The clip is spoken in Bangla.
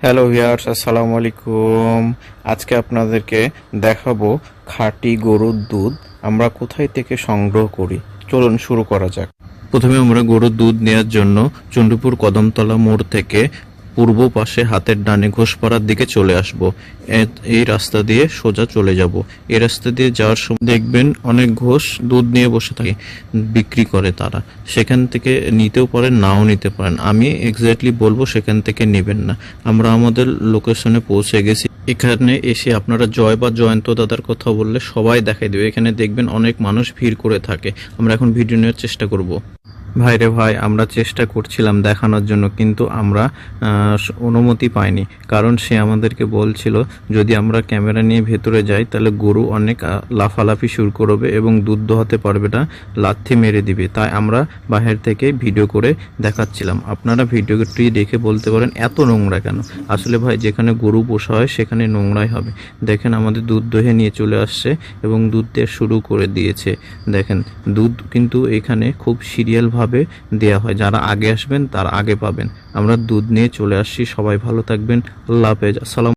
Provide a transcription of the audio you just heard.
হ্যালো ভিউয়ার্স, আসসালামু আলাইকুম। আজকে আপনাদেরকে দেখাবো খাঁটি গরুর দুধ আমরা কোথায় থেকে সংগ্রহ করি। চলুন শুরু করা যাক। প্রথমে আমরা গরুর দুধ নেওয়ার জন্য চণ্ডীপুর কদমতলা মোড় থেকে পূর্ব পাশে হাতের ডানে ঘোষপাড়ার দিকে চলে আসব। এই রাস্তা দিয়ে সোজা চলে যাব। এই রাস্তা দিয়ে যাওয়ার সময় দেখবেন অনেক ঘোষ দুধ নিয়ে বসে থাকে, বিক্রি করে তারা। সেখান থেকে নিতেও পারেন, নাও নিতে পারেন। আমি এক্স্যাক্টলি বলবো সেখান থেকে নেবেন না। আমরা আমাদের লোকেশনে পৌঁছে গেছি। এখানে এসে আপনারা জয় বা জয়ন্ত দাদার কথা বললে সবাই দেখাই দেবে। এখানে দেখবেন অনেক মানুষ ভিড় করে থাকে। আমরা এখন ভিডিও নেওয়ার চেষ্টা করব। ভাইরে ভাই, আমরা চেষ্টা করছিলাম দেখানোর জন্য, কিন্তু আমরা অনুমতি পাইনি। কারণ সে আমাদেরকে বলছিল যদি আমরা ক্যামেরা নিয়ে ভেতরে যাই তাহলে গরু অনেক লাফালাফি শুরু করবে এবং দুধ দোহাতে পারবে না, লাথি মেরে দিবে। তাই আমরা বাহির থেকে ভিডিও করে দেখাচ্ছিলাম। আপনারা ভিডিওটি দেখে বলতে পারেন এত নোংরা কেন। আসলে ভাই, যেখানে গরু পোষা হয় সেখানে নোংরাই হবে। দেখেন আমাদের দুধ দহে নিয়ে চলে আসছে এবং দুধ দেওয়া শুরু করে দিয়েছে। দেখেন দুধ কিন্তু এখানে খুব সিরিয়াল ভাবে দেয়া হয়। যারা আগে আসবেন তারা আগে পাবেন। আমরা দুধ নিয়ে চলে আসছি। সবাই ভালো থাকবেন। আল্লাহ হাফেজ। আসসালাম।